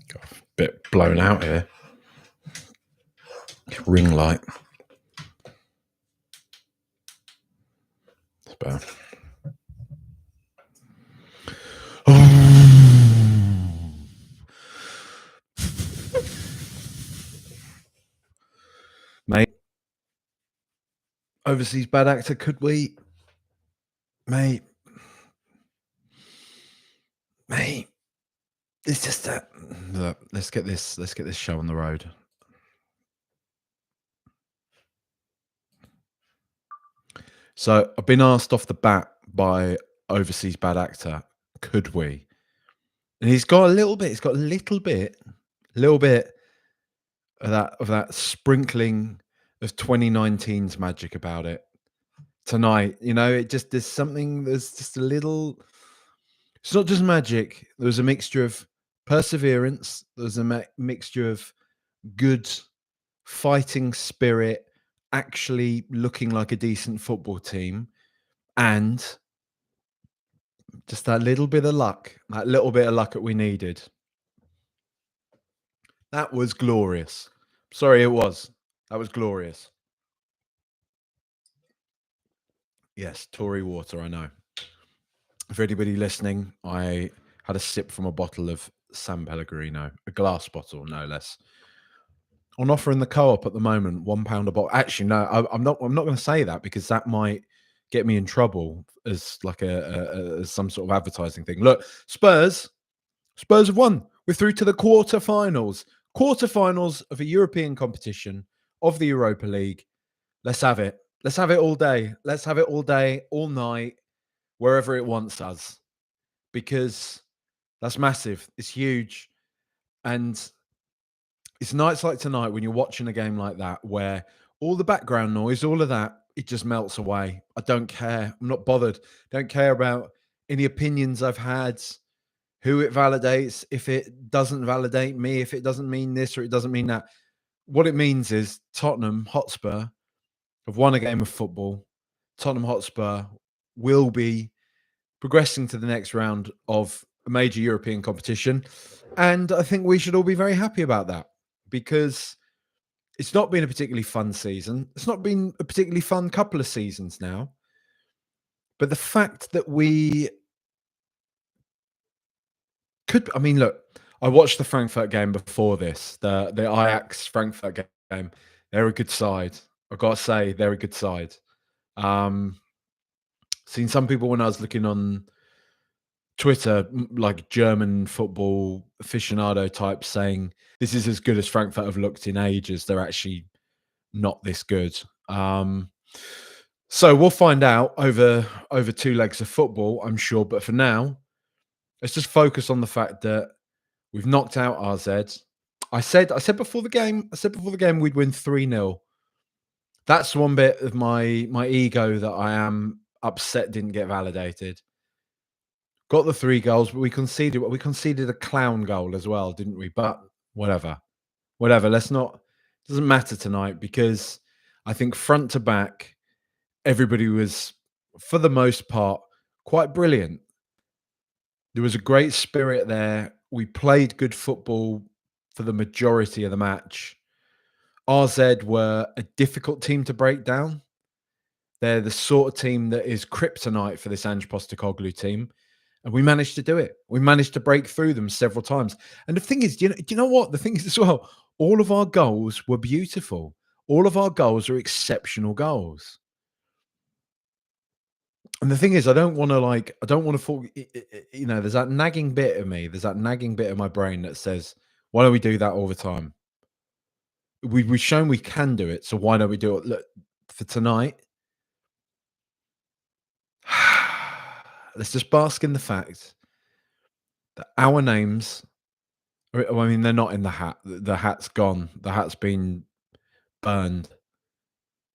Got a bit blown out here. Ring light. It's better. Mate, overseas bad actor, could we? Mate, it's just that. Look, let's get this show on the road. So I've been asked off the bat by overseas bad actor, could we? And he's got a little bit of that sprinkling of 2019's magic about it tonight. You know, there's just a little. It's not just magic. There's a mixture of perseverance. There's a mixture of good fighting spirit, actually looking like a decent football team, and just that little bit of luck, that we needed. That was glorious. Sorry, it was. That was glorious. Yes, Tory water, I know. For anybody listening, I had a sip from a bottle of San Pellegrino, a glass bottle, no less. On offer in the co-op at the moment, £1 a bottle. Actually, no, I'm not going to say that because that might get me in trouble as like as some sort of advertising thing. Look, Spurs have won. We're through to the quarterfinals of a European competition of the Europa League. Let's have it. Let's have it all day. Let's have it all day, all night, wherever it wants us, because that's massive. It's huge. And it's nights like tonight when you're watching a game like that where all the background noise, all of that, it just melts away. I don't care. I'm not bothered. Don't care about any opinions I've had, who it validates, if it doesn't validate me, if it doesn't mean this or it doesn't mean that. What it means is Tottenham Hotspur have won a game of football. Tottenham Hotspur will be progressing to the next round of a major European competition. And I think we should all be very happy about that, because it's not been a particularly fun season. It's not been a particularly fun couple of seasons now. But the fact that we could, I mean, look, I watched the Frankfurt game before this, the Ajax Frankfurt game. They're a good side. I've got to say, they're a good side. Seen some people when I was looking on Twitter, like German football aficionado types, saying this is as good as Frankfurt have looked in ages. They're actually not this good. So we'll find out over 2 legs of football, I'm sure. But for now, let's just focus on the fact that we've knocked out RZ. I said before the game we'd win 3-0. That's one bit of my ego that I am upset didn't get validated. Got the 3 goals, but we conceded a clown goal as well, didn't we? But whatever. Let's not. Doesn't matter tonight, because I think front to back, everybody was, for the most part, quite brilliant. There was a great spirit there. We played good football for the majority of the match. RZ were a difficult team to break down. They're the sort of team that is kryptonite for this Ange Postecoglou team. And we managed to do it. We managed to break through them several times. And the thing is, do you know what? The thing is as well, all of our goals were beautiful. All of our goals are exceptional goals. And the thing is, I don't want to fall, there's that nagging bit of me. There's that nagging bit of my brain that says, why don't we do that all the time? We've shown we can do it. So why don't we do it? Look, for tonight, let's just bask in the fact that our names, I mean, they're not in the hat. The hat's gone. The hat's been burned.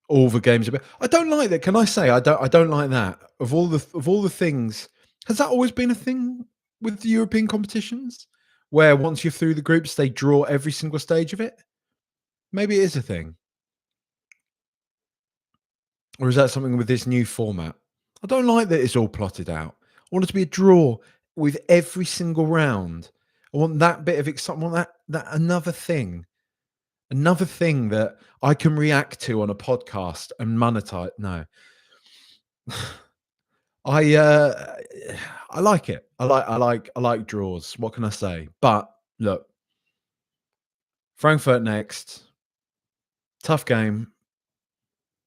All the games. I don't like that. Can I say I don't like that? Of all the things, has that always been a thing with the European competitions, where once you're through the groups, they draw every single stage of it? Maybe it is a thing. Or is that something with this new format? I don't like that it's all plotted out. I want it to be a draw with every single round. I want that bit of excitement. I want that another thing that I can react to on a podcast and monetize. No, I uh, I like it. I like draws. What can I say? But look, Frankfurt next, tough game.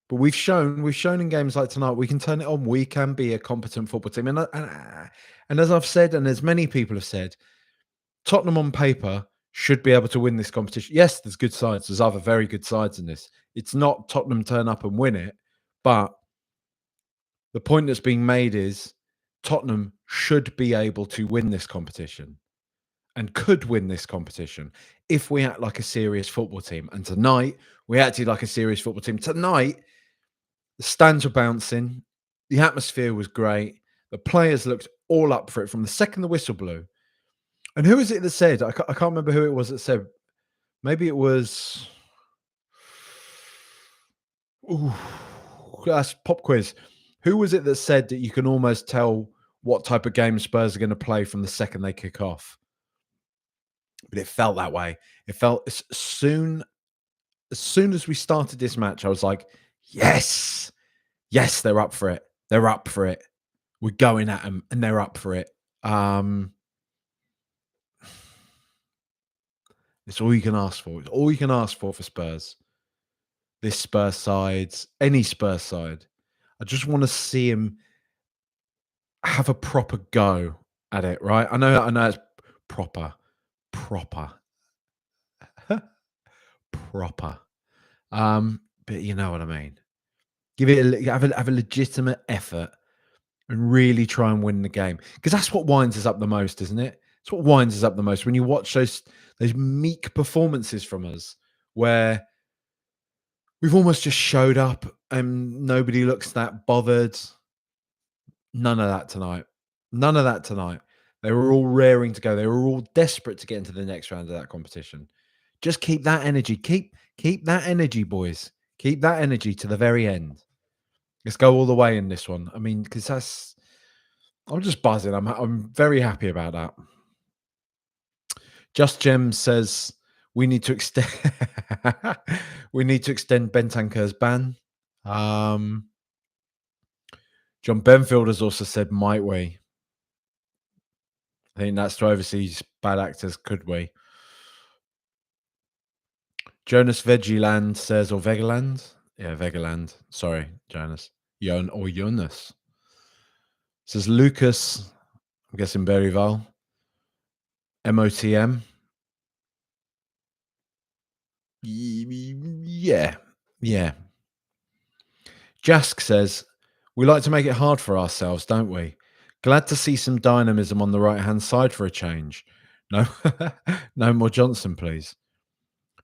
But we've shown in games like tonight we can turn it on. We can be a competent football team, and as I've said, and as many people have said, Tottenham on paper should be able to win this competition. Yes, there's good sides. There's other very good sides in this. It's not Tottenham turn up and win it, but the point that's being made is Tottenham should be able to win this competition and could win this competition if we act like a serious football team. And tonight, we acted like a serious football team. Tonight, the stands were bouncing. The atmosphere was great. The players looked all up for it from the second the whistle blew. And who was it that said? I can't remember who it was that said. Maybe it was. Ooh, that's pop quiz. Who was it that said that you can almost tell what type of game Spurs are going to play from the second they kick off? But it felt that way. It felt as soon as we started this match, I was like, yes, yes, they're up for it. They're up for it. We're going at them, and they're up for it. It's all you can ask for. It's all you can ask for Spurs. This Spurs side, any Spurs side. I just want to see him have a proper go at it, right? I know it's proper, proper. But you know what I mean. Give it have a legitimate effort and really try and win the game, because that's what winds us up the most, isn't it? It's what winds us up the most when you watch those meek performances from us where we've almost just showed up and nobody looks that bothered. None of that tonight. None of that tonight. They were all raring to go. They were all desperate to get into the next round of that competition. Just keep that energy. Keep that energy, boys. Keep that energy to the very end. Let's go all the way in this one. I mean, because I'm just buzzing. I'm very happy about that. Just Gem says we need to extend Bentancur's ban. John Benfield has also said, might we? I think that's to overseas bad actors, could we? Jonas Veggieland says, or Vegaland? Yeah, Vegaland. Sorry, Jonas. Jonas. Says Lucas, I'm guessing Berryville. MOTM. Yeah. Jask says, we like to make it hard for ourselves, don't we? Glad to see some dynamism on the right-hand side for a change. No, no more Johnson, please.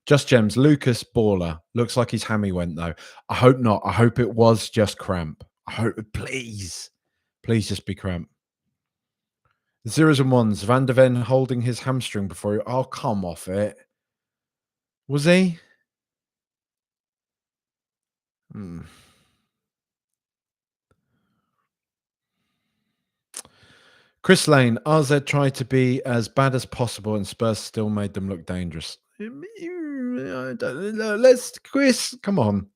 Just Gems, Lucas Baller. Looks like his hammy went, though. I hope not. I hope it was just cramp. I hope, please just be cramp. Zeros and ones. Van der Ven holding his hamstring before he... Oh, come off it. Was he? Chris Lane, RZ tried to be as bad as possible and Spurs still made them look dangerous. Let's, Chris, come on.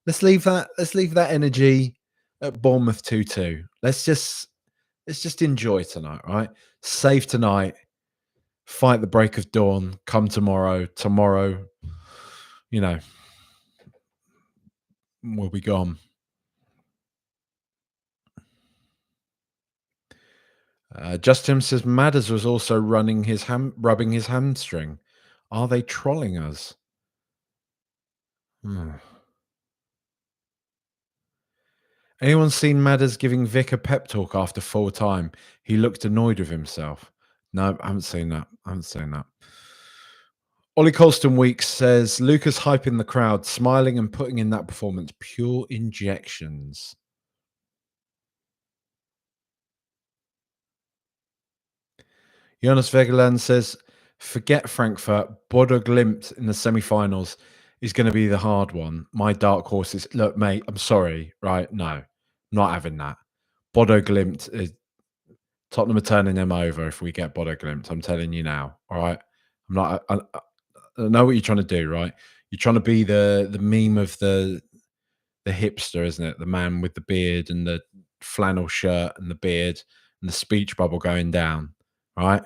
Let's leave that energy at Bournemouth 2-2. Let's just enjoy tonight, right? Save tonight. Fight the break of dawn. Come tomorrow. Tomorrow, we'll be gone. Justin says Madders was also rubbing his hamstring. Are they trolling us? Anyone seen Madders giving Vic a pep talk after full time? He looked annoyed with himself. No, I haven't seen that. Ollie Colston Weeks says Lucas hyping the crowd, smiling and putting in that performance. Pure injections. Jonas Vegeland says, forget Frankfurt. Bodo Glimt in the semi-finals is going to be the hard one. My dark horses. Look, mate, I'm sorry, right? No. Not having that. Bodo Glimt is Tottenham are turning them over if we get Bodo Glimt. I'm telling you now. All right. I'm not. I know what you're trying to do, right? You're trying to be the meme of the hipster, isn't it? The man with the beard and the flannel shirt and the beard and the speech bubble going down. Right.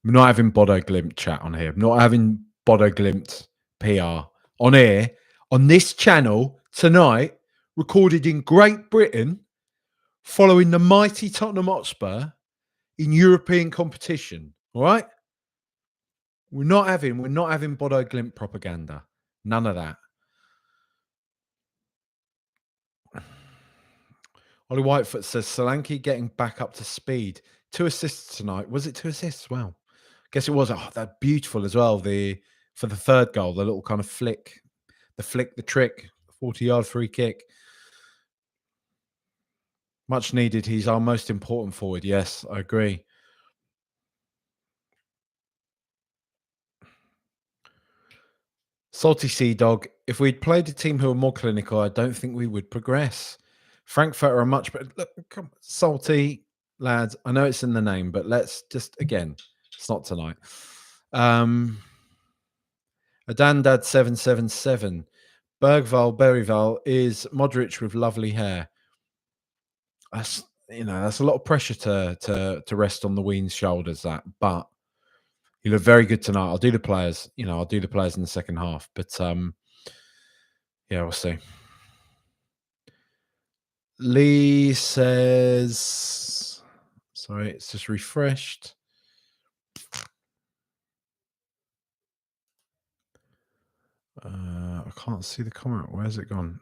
We're not having Bodo Glimt chat on here. I'm not having Bodo Glimt PR on here on this channel tonight, recorded in Great Britain, following the mighty Tottenham Hotspur in European competition. All right, we're not having Bodo Glimt propaganda. None of that. Ollie Whitefoot says Solanke getting back up to speed. 2 assists tonight. Was it 2 assists? Wow. Guess it was. Oh, that beautiful as well. The for the third goal, the little kind of flick, the trick, 40-yard free kick. Much needed. He's our most important forward. Yes, I agree. Salty Sea Dog. If we'd played a team who were more clinical, I don't think we would progress. Frankfurt are a much better. Look, come, salty lads. I know it's in the name, but let's just again. It's not tonight. Adandad 777. Bergval Berryval is Modric with lovely hair. That's a lot of pressure to rest on the Ween's shoulders. That, but he looked very good tonight. I'll do the players. I'll do the players in the second half. But yeah, we'll see. Lee says, sorry, it's just refreshed. I can't see the comment. Where's it gone?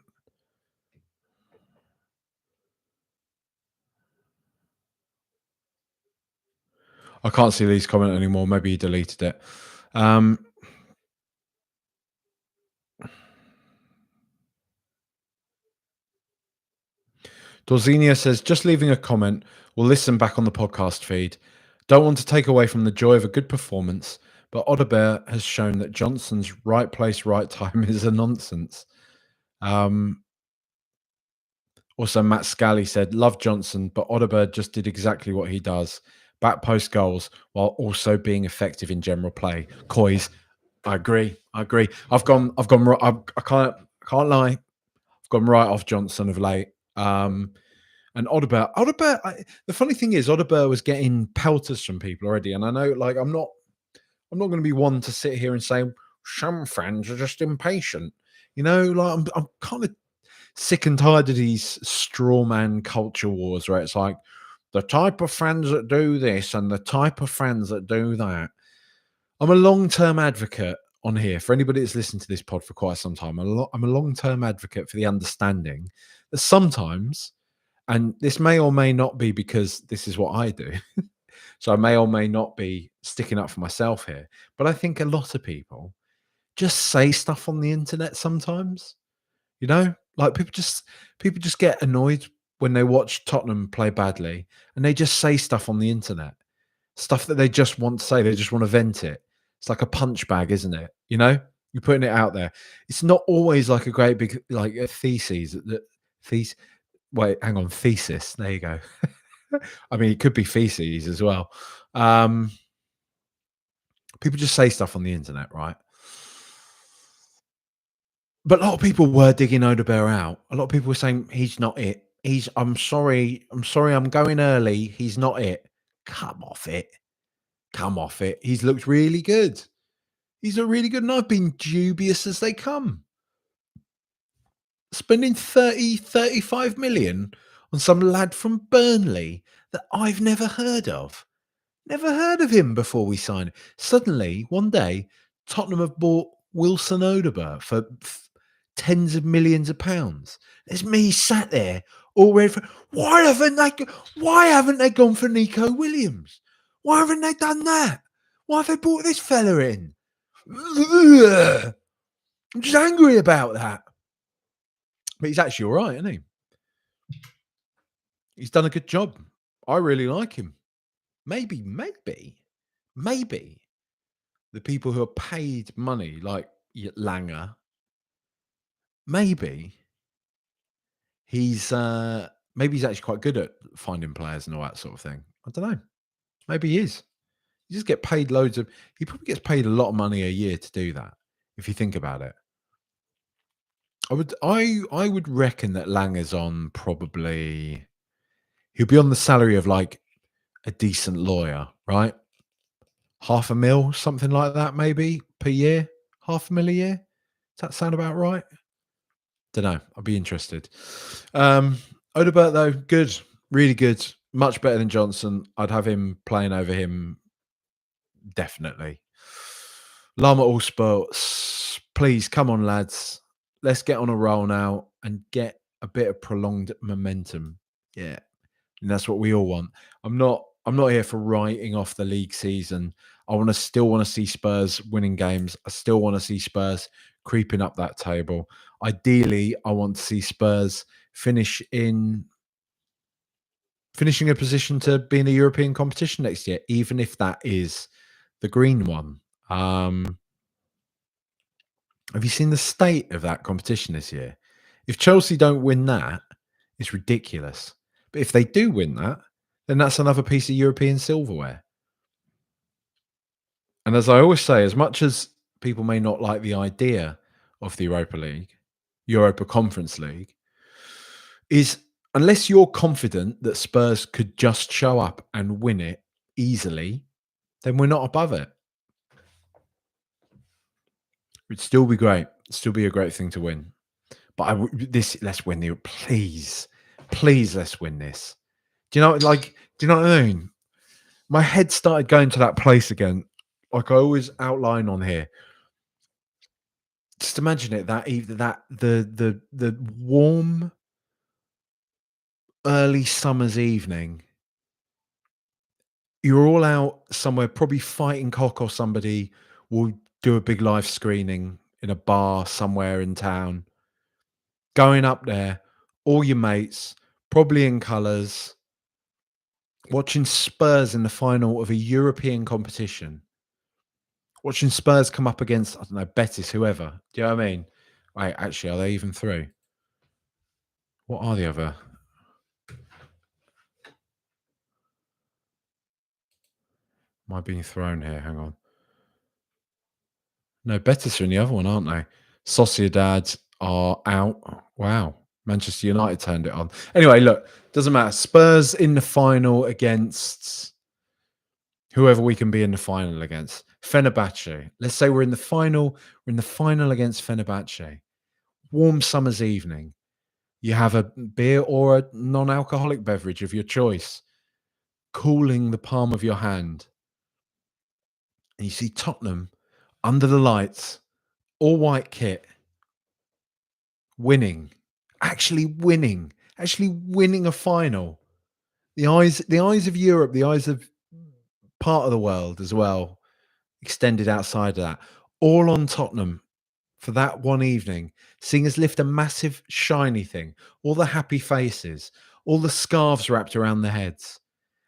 I can't see Lee's comment anymore. Maybe he deleted it. Dorzinho says, just leaving a comment. We'll listen back on the podcast feed. Don't want to take away from the joy of a good performance, but Odebear has shown that Johnson's right place, right time is a nonsense. Also, Matt Scally said, love Johnson, but Odebear just did exactly what he does. Back post goals while also being effective in general play. Coys, I agree. I've gone. I can't lie. I've gone right off Johnson of late. And Odebear. The funny thing is, Odebear was getting pelters from people already, and I know, like, I'm not going to be one to sit here and say some fans are just impatient. Like I'm kind of sick and tired of these straw man culture wars, where it's like the type of fans that do this and the type of fans that do that. I'm a long-term advocate on here for anybody that's listened to this pod for quite some time. I'm a long-term advocate for the understanding that sometimes, and this may or may not be because this is what I do, so I may or may not be sticking up for myself here, but I think a lot of people just say stuff on the internet sometimes. Like people just get annoyed when they watch Tottenham play badly, and they just say stuff on the internet, stuff that they just want to say. They just want to vent it. It's like a punch bag, isn't it? You're putting it out there. It's not always like a great big like a thesis. Thesis. Wait, hang on. Thesis. There you go. I mean, it could be feces as well. People just say stuff on the internet, right? But a lot of people were digging Odebear out. A lot of people were saying he's not it. I'm sorry. I'm going early. He's not it. Come off it. Come off it. He's looked really good. He's looked really good. And I've been dubious as they come. Spending 35 million on some lad from Burnley that I've never heard of. Never heard of him before we signed. Suddenly, one day, Tottenham have bought Wilson Odegaard for tens of millions of pounds. There's me sat there all ready for. Why haven't they gone for Nico Williams? Why haven't they done that? Why have they brought this fella in? Ugh. I'm just angry about that. But he's actually all right, isn't he? He's done a good job. I really like him. Maybe the people who are paid money, like Langer, maybe he's Maybe he's actually quite good at finding players and all that sort of thing. I don't know. Maybe he is. He just get paid loads of. He probably gets paid a lot of money a year to do that. If you think about it, I would reckon that Lang is on probably. He'll be on the salary of like a decent lawyer, right? Half a mil, something like that, maybe per year. Half a mil a year. Does that sound about right? Don't know. I'd be interested. Um, Odebert though, good, really good, much better than Johnson. I'd have him playing over him definitely. Lama All Sports, please come on, lads. Let's get on a roll now and get a bit of prolonged momentum. Yeah, and that's what we all want. I'm not here for writing off the league season. I still want to see Spurs winning games. I still want to see Spurs creeping up that table. Ideally, I want to see Spurs finishing a position to be in a European competition next year, even if that is the green one. Have you seen the state of that competition this year? If Chelsea don't win that, it's ridiculous. But if they do win that, then that's another piece of European silverware. And as I always say, as much as people may not like the idea of the Europa League, Europa Conference League, is unless you're confident that Spurs could just show up and win it easily, then we're not above it. It'd still be great. Still be a great thing to win. But let's win the please let's win this. Do you know what I mean? My head started going to that place again. Like I always outline on here. Just imagine it that either that the warm early summer's evening. You're all out somewhere, probably fighting cock or somebody will do a big live screening in a bar somewhere in town. Going up there, all your mates, probably in colours, watching Spurs in the final of a European competition. Watching Spurs come up against, I don't know, Betis, whoever. Do you know what I mean? Wait, actually, are they even through? What are the other? Am I being thrown here? Hang on. No, Betis are in the other one, aren't they? Sociedad are out. Wow. Manchester United turned it on. Anyway, look, doesn't matter. Spurs in the final against whoever we can be in the final against. Fenerbahce. Let's say we're in the final. We're in the final against Fenerbahce. Warm summer's evening. You have a beer or a non-alcoholic beverage of your choice, cooling the palm of your hand. And you see Tottenham under the lights, all white kit, winning, actually winning a final. The eyes of Europe, the eyes of part of the world as well, extended outside of that, all on Tottenham for that one evening, seeing us lift a massive shiny thing, all the happy faces, all the scarves wrapped around their heads.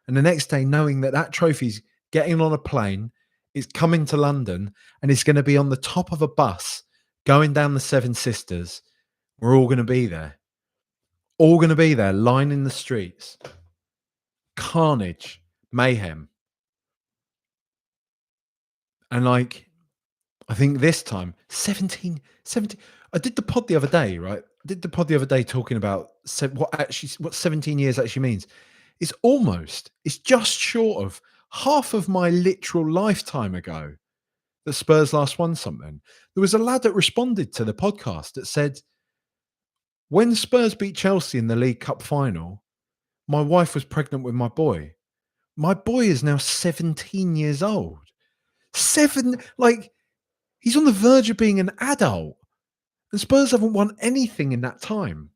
And the next day, knowing that that trophy's getting on a plane, it's coming to London, and it's going to be on the top of a bus going down the Seven Sisters. We're all going to be there. All going to be there, lining the streets. Carnage, mayhem. And like, I think this time, 17. I did the pod the other day, right? I did the pod the other day talking about what 17 years actually means. It's just short of half of my literal lifetime ago that Spurs last won something. There was a lad that responded to the podcast that said, when Spurs beat Chelsea in the League Cup final, my wife was pregnant with my boy. My boy is now 17 years old. He's on the verge of being an adult. And Spurs haven't won anything in that time.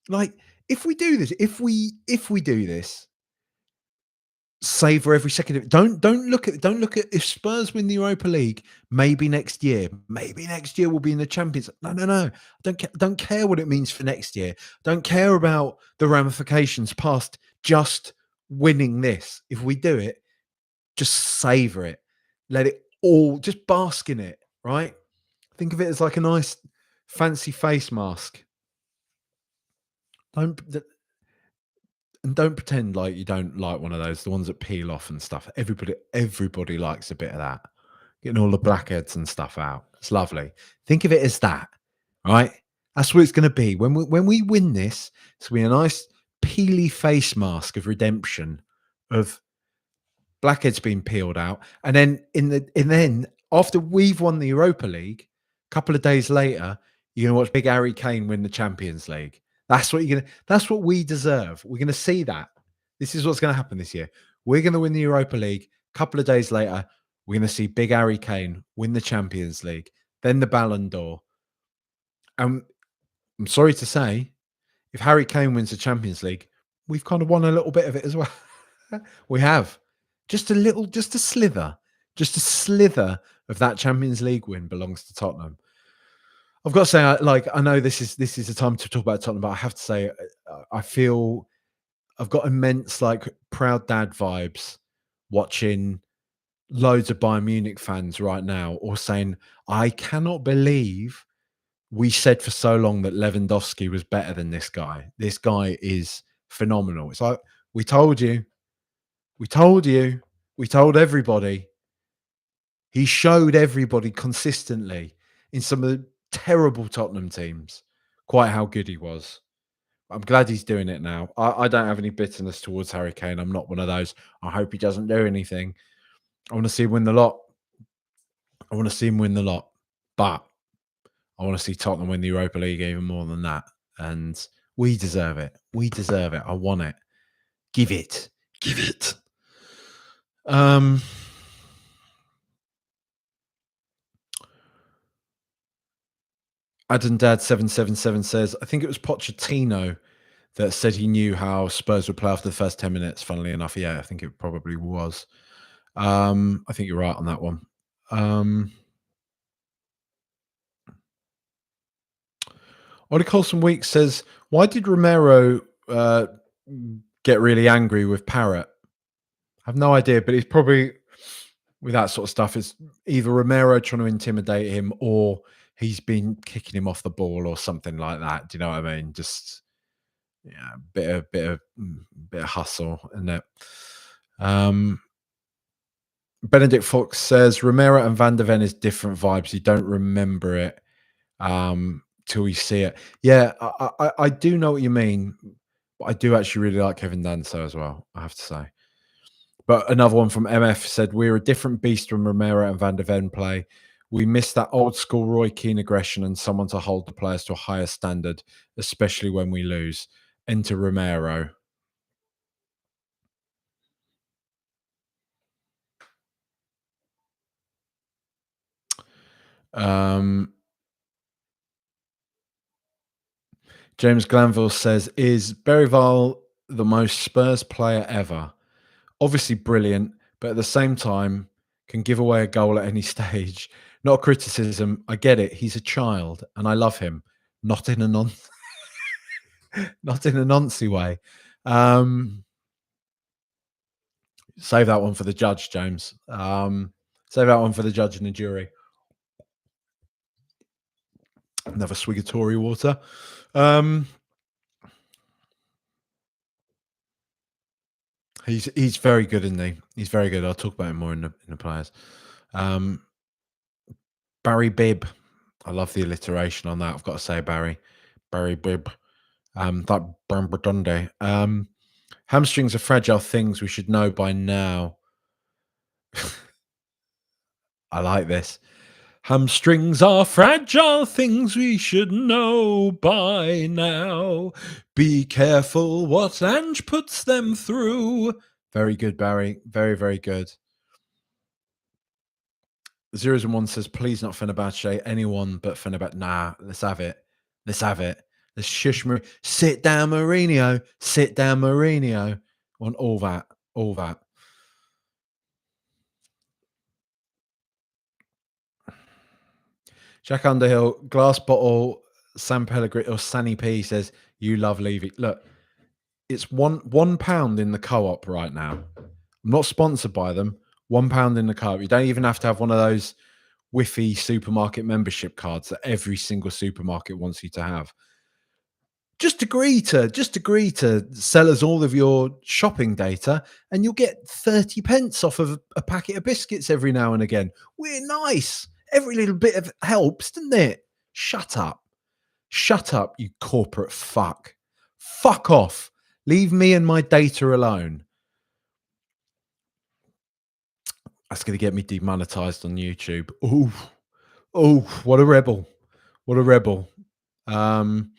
Like, if we do this, if we do this, savor every second of it. Don't look at if Spurs win the Europa League, maybe next year we'll be in the Champions. No. Don't care what it means for next year. Don't care about the ramifications past just winning this. If we do it, just savor it. Let it all just bask in it, right? Think of it as like a nice fancy face mask. Don't and don't pretend like you don't like one of those, the ones that peel off and stuff. Everybody likes a bit of that. Getting all the blackheads and stuff out. It's lovely. Think of it as that, right? That's what it's going to be when we win this. It's going to be a nice peely face mask of redemption, of blackheads being peeled out, and then after we've won the Europa League, a couple of days later, you're going to watch Big Harry Kane win the Champions League. That's what you're gonna. That's what we deserve. We're going to see that. This is what's going to happen this year. We're going to win the Europa League. A couple of days later, we're going to see Big Harry Kane win the Champions League, then the Ballon d'Or. And I'm sorry to say, if Harry Kane wins the Champions League, we've kind of won a little bit of it as well. We have just a slither of that Champions League win belongs to Tottenham. I've got to say, I know this is a time to talk about Tottenham, but I have to say, I feel I've got immense like proud dad vibes watching loads of Bayern Munich fans right now, or saying, I cannot believe we said for so long that Lewandowski was better than this guy. This guy is phenomenal. It's like, we told you, we told you, we told everybody. He showed everybody consistently in some of the terrible Tottenham teams quite how good he was. I'm glad he's doing it now. I don't have any bitterness towards Harry Kane. I'm not one of those. I hope he doesn't do anything. I want to see him win the lot. I want to see him win the lot. But I want to see Tottenham win the Europa League even more than that. And we deserve it. We deserve it. I want it. Give it. Give it. Adam Dad 777 says, I think it was Pochettino that said he knew how Spurs would play after the first 10 minutes, funnily enough. Yeah, I think it probably was. I think you're right on that one. Ollie Colson Weeks says, why did Romero get really angry with Parrott? I have no idea, but he's probably, with that sort of stuff, it's either Romero trying to intimidate him, or he's been kicking him off the ball or something like that. Do you know what I mean? Just bit of hustle in it. Benedict Fox says Romero and Van der Ven is different vibes. You don't remember it till you see it. Yeah, I do know what you mean. But I do actually really like Kevin Danso as well, I have to say. But another one from MF said, we're a different beast when Romero and Van der Ven play. We miss that old school Roy Keane aggression and someone to hold the players to a higher standard, especially when we lose. Enter Romero. James Glanville says, is Berryville the most Spurs player ever? Obviously brilliant, but at the same time can give away a goal at any stage. Not a criticism. I get it. He's a child and I love him. Not in a not in a noncy way. Save that one for the judge, James. Save that one for the judge and the jury. Another swig of Tory water. He's very good, isn't he? He's very good. I'll talk about him more in the players. Barry Bibb. I love the alliteration on that. I've got to say, Barry Bibb. That Brambratunde. Hamstrings are fragile things we should know by now. I like this. Hamstrings are fragile things we should know by now. Be careful what Ange puts them through. Very good, Barry. Very, very good. Zeros and One says, please not Fenerbahce. Anyone but Fenerbahce. Nah, let's have it. Let's have it. Let's shush Sit down, Mourinho. Sit down, Mourinho. On all that. All that. Jack Underhill, glass bottle, San Pellegrino, or Sunny P says, you love Levy. Look, it's £1 in the co-op right now. I'm not sponsored by them. £1 in the co-op. You don't even have to have one of those whiffy supermarket membership cards that every single supermarket wants you to have. just agree to sell us all of your shopping data, and you'll get 30 pence off of a packet of biscuits every now and again. We're nice. Every little bit of helps, doesn't it? Shut up. Shut up, you corporate fuck. Fuck off. Leave me and my data alone. That's going to get me demonetized on YouTube. Oh, what a rebel. What a rebel. Um,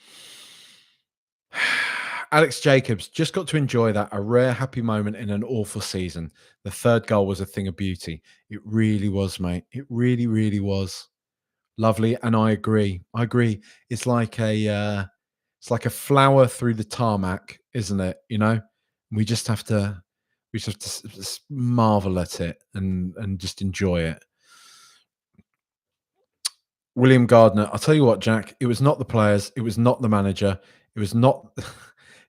Alex Jacobs just got to enjoy that, a rare happy moment in an awful season. The third goal was a thing of beauty. It really was, mate. It really, really was. Lovely, and I agree. I agree. It's like a flower through the tarmac, isn't it? You know, we just have to marvel at it and just enjoy it. William Gardner, I'll tell you what, Jack, it was not the players, it was not the manager, it was not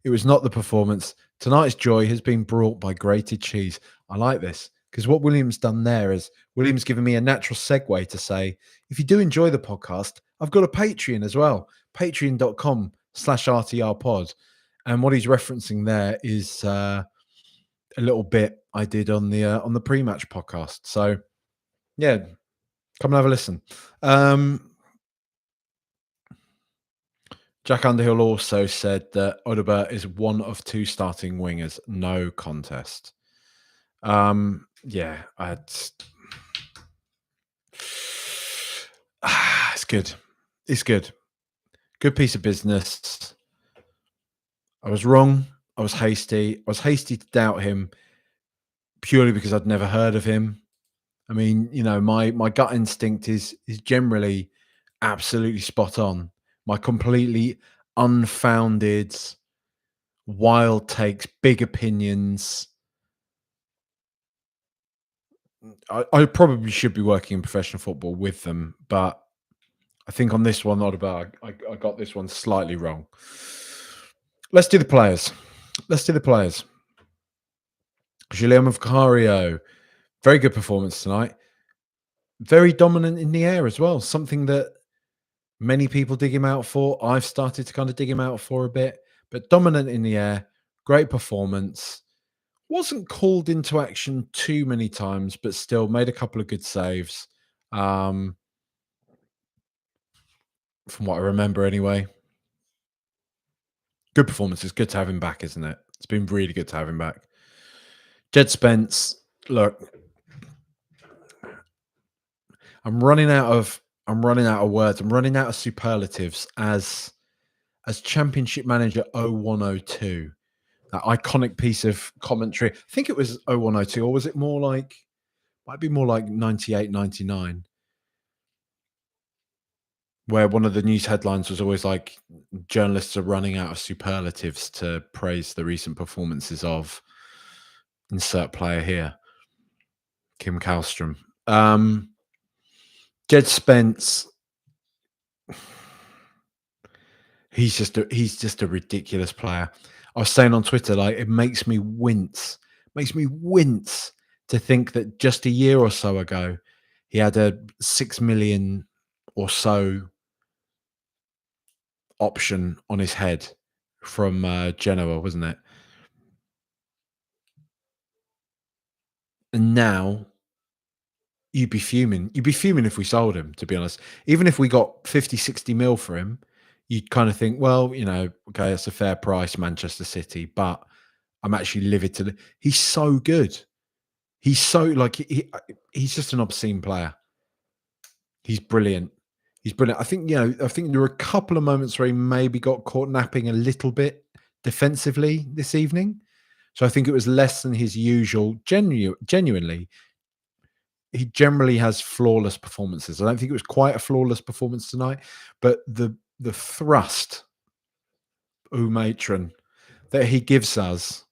it was not the performance. Tonight's joy has been brought by grated cheese. I like this because what William's done there is William's given me a natural segue to say, if you do enjoy the podcast, I've got a Patreon as well, patreon.com/RTRpod. And what he's referencing there is a little bit I did on the pre-match podcast. So yeah, come and have a listen. Jack Underhill also said that Odobert is one of two starting wingers, no contest. Yeah, it's good. It's good. Good piece of business. I was wrong. I was hasty. I was hasty to doubt him purely because I'd never heard of him. I mean, you know, my gut instinct is generally absolutely spot on. My completely unfounded, wild takes, big opinions. I probably should be working in professional football with them, but I think on this one, not about. I got this one slightly wrong. Let's do the players. Let's do the players. Guillermo Vicario, very good performance tonight. Very dominant in the air as well. Something that many people dig him out for. I've started to kind of dig him out for a bit, but dominant in the air. Great performance. Wasn't called into action too many times, but still made a couple of good saves. From what I remember, anyway. Good performance. It's good to have him back, isn't it? It's been really good to have him back. Jed Spence, look, I'm running out of words. I'm running out of superlatives as Championship Manager 0102. That iconic piece of commentary. I think it was 0102, or was it more like, might be more like 98, 99, where one of the news headlines was always like, journalists are running out of superlatives to praise the recent performances of insert player here, Kim Kallstrom. Jed Spence, he's just a ridiculous player. I was saying on Twitter, like, it makes me wince. To think that just a year or so ago, he had a 6 million or so option on his head from Genoa, wasn't it? And now you'd be fuming. You'd be fuming if we sold him, to be honest. Even if we got 50, 60 mil for him, you'd kind of think, well, you know, okay, that's a fair price, Manchester City, but I'm actually livid to he's so good. He's so like he's just an obscene player. He's brilliant. He's brilliant. I think, you know, I think there were a couple of moments where he maybe got caught napping a little bit defensively this evening. So I think it was less than his usual. Genuinely, he generally has flawless performances. I don't think it was quite a flawless performance tonight, but the thrust, matron, that he gives us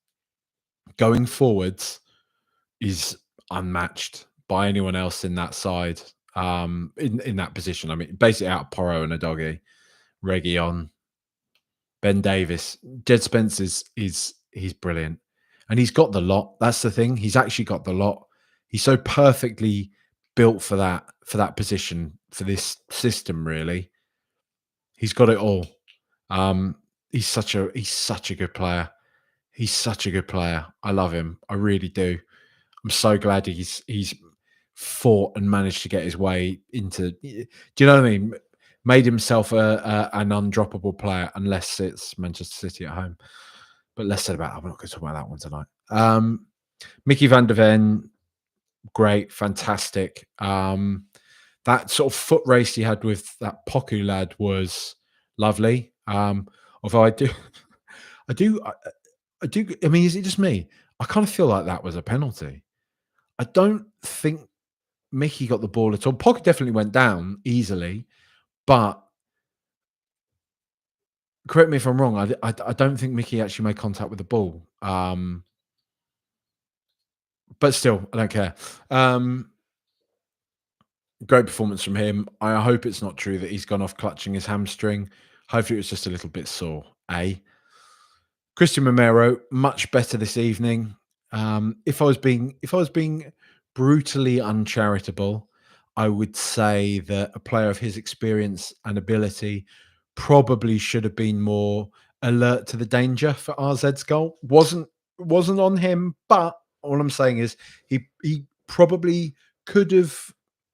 going forwards is unmatched by anyone else in that side, in that position. I mean, basically out of Porro and Adogi, Reguilon, Ben Davis, Jed Spence he's brilliant, and he's got the lot. That's the thing. He's actually got the lot. He's so perfectly built for that position, for this system. Really, he's got it all. he's such a good player. He's such a good player. I love him. I really do. I'm so glad he's fought and managed to get his way into. Do you know what I mean? Made himself an undroppable player, unless it's Manchester City at home. But less said about. I'm not going to talk about that one tonight. Mickey van der Ven, great, fantastic. That sort of foot race he had with that Poku lad was lovely. Although I do, I, I do. I mean, is it just me? I kind of feel like that was a penalty. I don't think Mickey got the ball at all. Pocket definitely went down easily, but correct me if I'm wrong. I don't think Mickey actually made contact with the ball. But still, I don't care. Great performance from him. I hope it's not true that he's gone off clutching his hamstring. Hopefully, it was just a little bit sore. Christian Romero, much better this evening. If I was being brutally uncharitable, I would say that a player of his experience and ability probably should have been more alert to the danger for RZ's goal. Wasn't on him, but all I'm saying is he probably could have,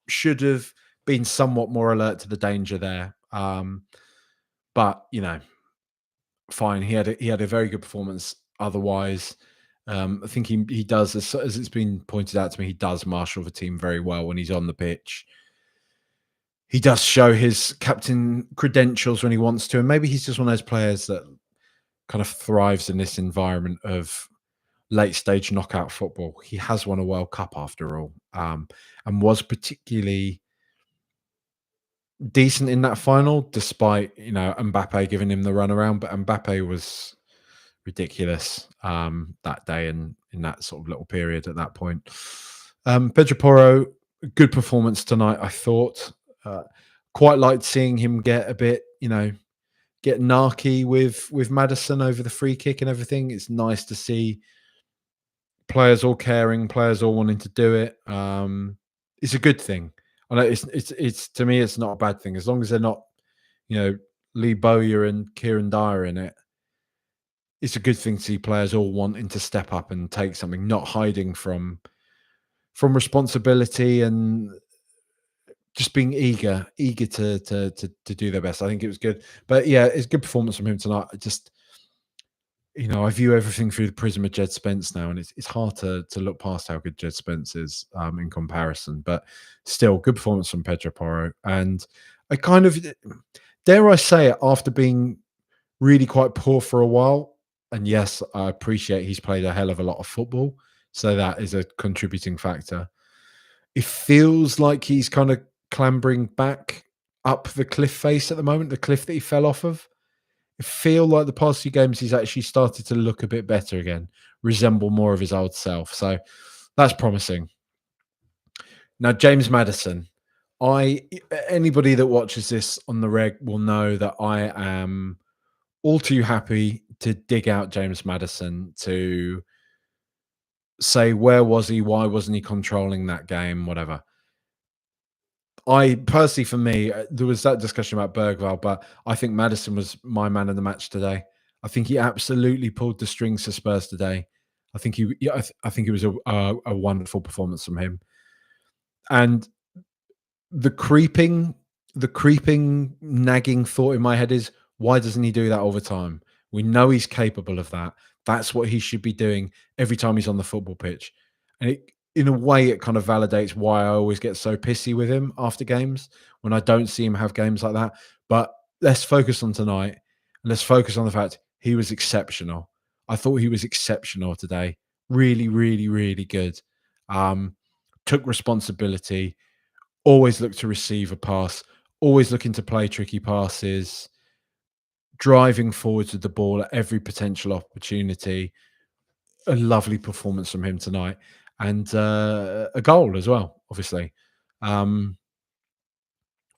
should have been somewhat more alert to the danger there. But fine. He had a very good performance. Otherwise, I think he does, as it's been pointed out to me, he does marshal the team very well when he's on the pitch. He does show his captain credentials when he wants to, and maybe he's just one of those players that kind of thrives in this environment of late stage knockout football. He has won a World Cup after all, and was particularly decent in that final, despite Mbappe giving him the runaround. But Mbappe was ridiculous that day and in that sort of little period at that point. Pedro Porro, good performance tonight, I thought. Quite liked seeing him get a bit, get narky with Madison over the free kick and everything. It's nice to see players all caring, players all wanting to do it. It's a good thing. I know it's to me, it's not a bad thing as long as they're not, Lee Bowyer and Kieran Dyer in it. It's a good thing to see players all wanting to step up and take something, not hiding from responsibility and just being eager to do their best. I think it was good, but yeah, it's a good performance from him tonight. I view everything through the prism of Jed Spence now, and it's hard to look past how good Jed Spence is in comparison. But still, good performance from Pedro Porro, and I kind of dare I say it, after being really quite poor for a while. And yes, I appreciate he's played a hell of a lot of football, so that is a contributing factor. It feels like he's kind of clambering back up the cliff face at the moment, the cliff that he fell off of. I feel like the past few games he's actually started to look a bit better again, resemble more of his old self. So that's promising. Now, James Maddison. Anybody that watches this on the reg will know that I am all too happy to dig out James Maddison to say, where was he? Why wasn't he controlling that game? Whatever. I personally, for me, there was that discussion about Bergvall, but I think Maddison was my man of the match today. I think he absolutely pulled the strings for Spurs today. I think I think it was a wonderful performance from him. And the creeping, nagging thought in my head is, why doesn't he do that all the time? We know he's capable of that. That's what he should be doing every time he's on the football pitch. And in a way, it kind of validates why I always get so pissy with him after games when I don't see him have games like that. But let's focus on tonight, and let's focus on the fact he was exceptional. I thought he was exceptional today. Really, really, really good. Took responsibility, always looked to receive a pass, always looking to play tricky passes, driving forwards with the ball at every potential opportunity. A lovely performance from him tonight, and a goal as well, obviously.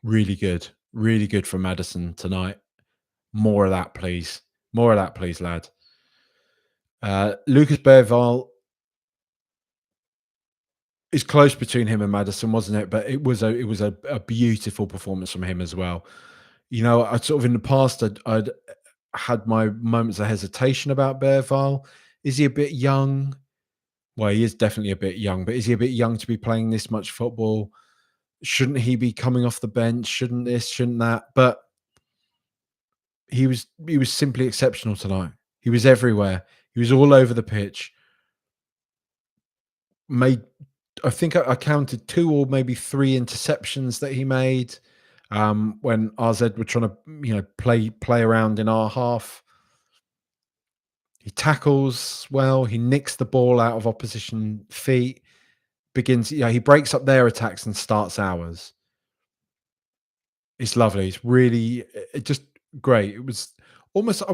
Really good from Maddison tonight. More of that, please. More of that, please, lad. Lucas Bergvall is close between him and Maddison, wasn't it? But it was a beautiful performance from him as well. I sort of in the past, I'd had my moments of hesitation about Bergvall. Is he a bit young? Well, he is definitely a bit young, but is he a bit young to be playing this much football? Shouldn't he be coming off the bench? Shouldn't this? Shouldn't that? But he was simply exceptional tonight. He was everywhere. He was all over the pitch. Made I think I counted 2 or maybe 3 interceptions that he made, when RZ were trying to, play around in our half. He tackles well, he nicks the ball out of opposition feet, he breaks up their attacks and starts ours. It's lovely. It's really just great. It was almost I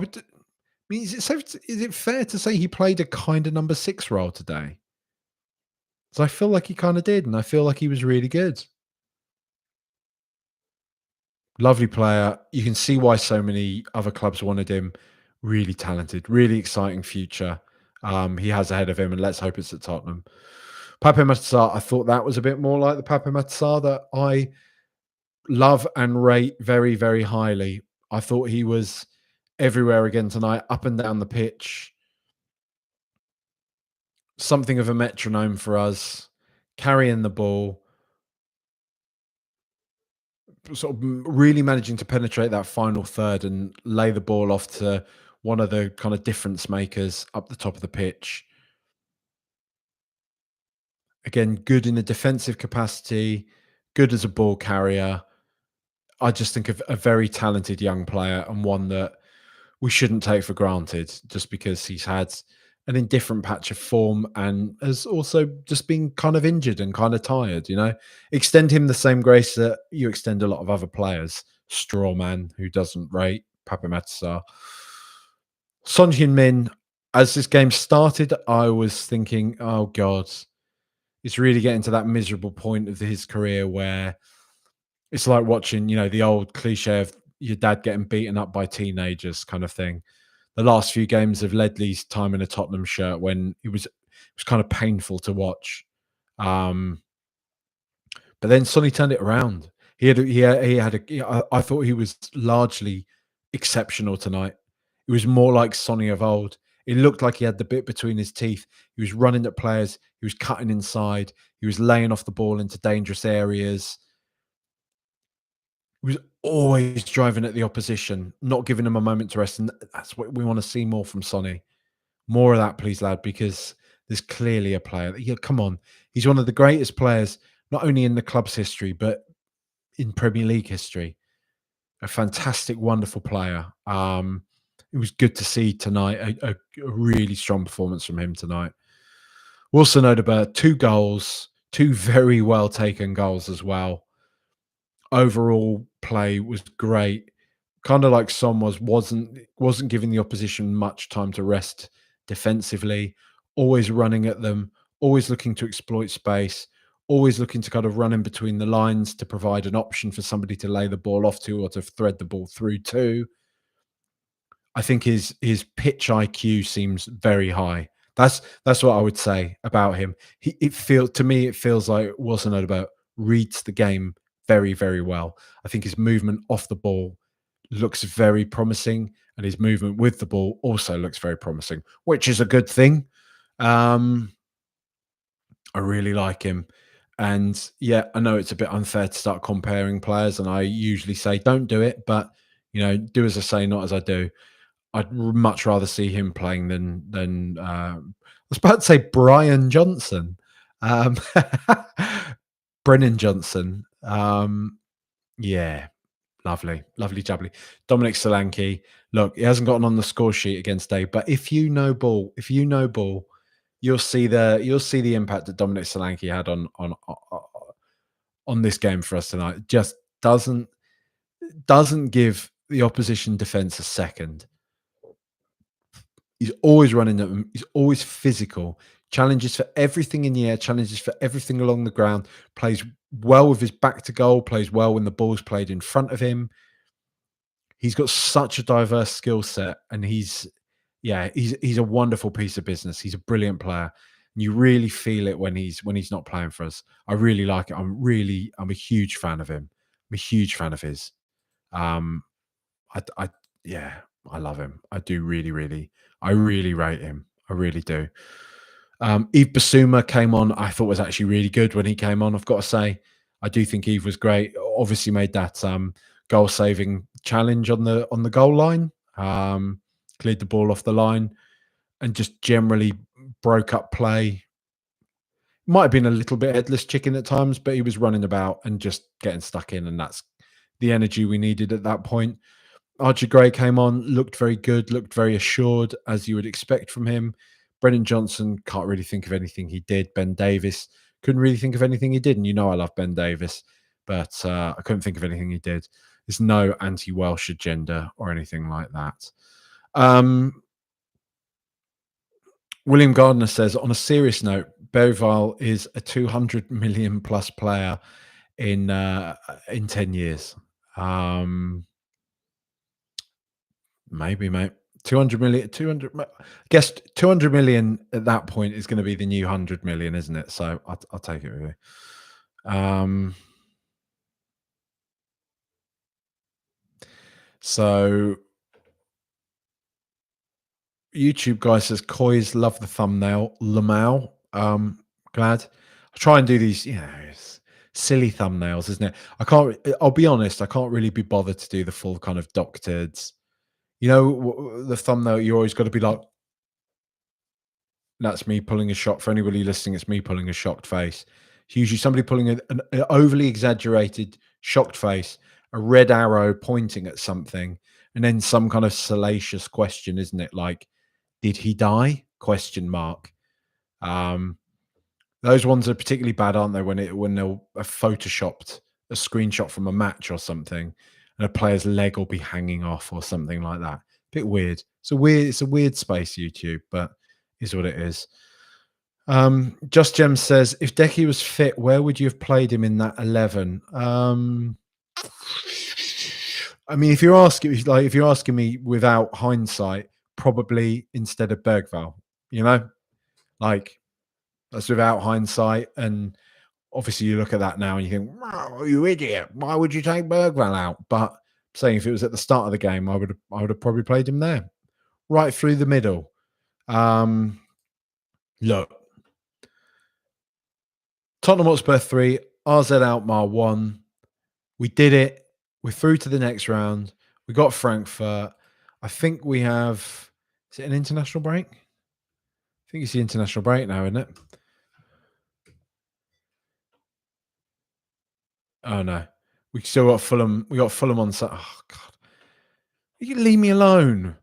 mean, is it fair to say he played a kind of number 6 role today? So I feel like he kinda did, and I feel like he was really good. Lovely player. You can see why so many other clubs wanted him. Really talented, really exciting future. He has ahead of him, and let's hope it's at Tottenham. Pape Matar, I thought that was a bit more like the Pape Matar that I love and rate very, very highly. I thought he was everywhere again tonight, up and down the pitch. Something of a metronome for us, carrying the ball, sort of really managing to penetrate that final third and lay the ball off to one of the kind of difference makers up the top of the pitch. Again, good in a defensive capacity, good as a ball carrier. I just think of a very talented young player and one that we shouldn't take for granted just because he's had an indifferent patch of form and has also just been kind of injured and kind of tired, Extend him the same grace that you extend a lot of other players. Straw man who doesn't rate Pape Matsar. Son Heung-min, as this game started, I was thinking, oh God, it's really getting to that miserable point of his career where it's like watching, the old cliche of your dad getting beaten up by teenagers kind of thing. The last few games of Ledley's time in a Tottenham shirt when it was kind of painful to watch. Um, but then Sonny turned it around. I thought he was largely exceptional tonight. It was more like Sonny of old. It looked like he had the bit between his teeth. He was running at players. He was cutting inside. He was laying off the ball into dangerous areas. He was always driving at the opposition, not giving them a moment to rest. And that's what we want to see more from Sonny. More of that, please, lad, because there's clearly a player. Yeah, come on. He's one of the greatest players, not only in the club's history, but in Premier League history. A fantastic, wonderful player. It was good to see tonight a really strong performance from him tonight. Wilson Odobert, 2 goals, 2 very well taken goals as well. Overall play was great. Kind of like Son wasn't giving the opposition much time to rest defensively, always running at them, always looking to exploit space, always looking to kind of run in between the lines to provide an option for somebody to lay the ball off to or to thread the ball through to. I think his pitch IQ seems very high. That's what I would say about him. It feels like Wilson Odobert reads the game very, very well. I think his movement off the ball looks very promising, and his movement with the ball also looks very promising, which is a good thing. Um, I really like him. And yeah, I know it's a bit unfair to start comparing players, and I usually say don't do it, but do as I say, not as I do. Much rather see him playing than I was about to say Brian Johnson, um, Brennan Johnson. Yeah, lovely, lovely jubbly. Dominic Solanke. Look, he hasn't gotten on the score sheet against Dave, but if you know ball, you'll see the impact that Dominic Solanke had on this game for us tonight. Just doesn't give the opposition defense a second. He's always running at them. He's always physical. Challenges for everything in the air, challenges for everything along the ground. Plays well with his back to goal, plays well when the ball's played in front of him. He's got such a diverse skill set, and he's a wonderful piece of business. He's a brilliant player. And you really feel it when he's not playing for us. I really like it. I'm a huge fan of him. I'm a huge fan of his. Um, I yeah, I love him. I do I really rate him. I really do. Eve Basuma came on. I thought was actually really good when he came on. I've got to say, I do think Eve was great. Obviously, made that goal saving challenge on the goal line. Cleared the ball off the line and just generally broke up play. Might have been a little bit headless chicken at times, but he was running about and just getting stuck in, and that's the energy we needed at that point. Archie Gray came on, looked very good, looked very assured, as you would expect from him. Brennan Johnson, can't really think of anything he did. Ben Davis, couldn't really think of anything he did. And you know I love Ben Davis, but I couldn't think of anything he did. There's no anti-Welsh agenda or anything like that. William Gardner says, on a serious note, Bergvall is a 200 million plus player in 10 years. Maybe, mate. 200 million, 200. I guess 200 million at that point is going to be the new 100 million, isn't it? So I'll take it with you. So YouTube guy says, Coys love the thumbnail. Lamau. Glad. I try and do these, it's silly thumbnails, isn't it? I'll be honest, I can't really be bothered to do the full kind of doctored, the thumbnail, you always got to be like, that's me pulling a shock. For anybody listening, it's me pulling a shocked face. It's usually somebody pulling an overly exaggerated shocked face, a red arrow pointing at something, and then some kind of salacious question, isn't it? Like, did he die? Question mark. Those ones are particularly bad, aren't they? When they'll have photoshopped a screenshot from a match or something, and a player's leg will be hanging off or something like that. Bit weird. It's a weird space, YouTube, but is what it is. Just Gem says, if Decky was fit, where would you have played him in that 11? I mean, if you're asking me without hindsight, probably instead of Bergvall, like that's without hindsight. And obviously you look at that now and you think, wow, you idiot. Why would you take Bergvall out? But I'm saying if it was at the start of the game, I would have probably played him there. Right through the middle. Look, Tottenham Hotspur 3, AZ Alkmaar 1. We did it. We're through to the next round. We got Frankfurt. I think we have. Is it an international break? I think it's the international break now, isn't it? Oh no, we still got Fulham. We got Fulham on. Oh God, you can leave me alone.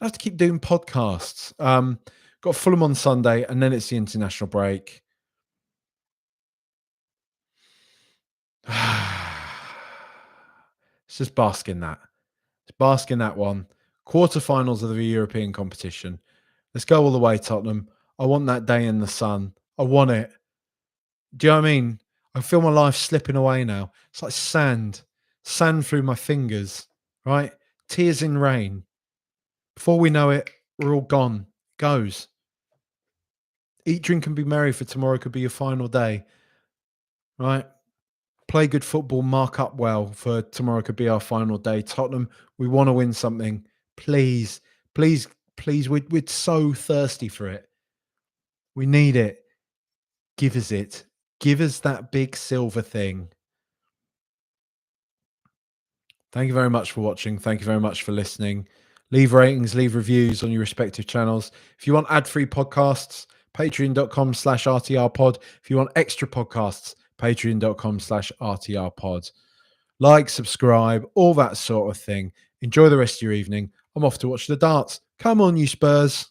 I have to keep doing podcasts. Got Fulham on Sunday, and then it's the international break. It's just bask in that. It's bask in that one. Quarterfinals of the European competition. Let's go all the way, Tottenham. I want that day in the sun. I want it. Do you know what I mean? I feel my life slipping away now. It's like sand through my fingers, right? Tears in rain. Before we know it, we're all gone. Goes. Eat, drink, and be merry, for tomorrow could be your final day, right? Play good football, mark up well, for tomorrow could be our final day. Tottenham, we want to win something. Please, please, please. We're so thirsty for it. We need it. Give us it. Give us that big silver thing. Thank you very much for watching. Thank you very much for listening. Leave ratings, leave reviews on your respective channels. If you want ad-free podcasts, patreon.com/RTRpod. If you want extra podcasts, patreon.com/RTRpod. Like, subscribe, all that sort of thing. Enjoy the rest of your evening. I'm off to watch the darts. Come on, you Spurs.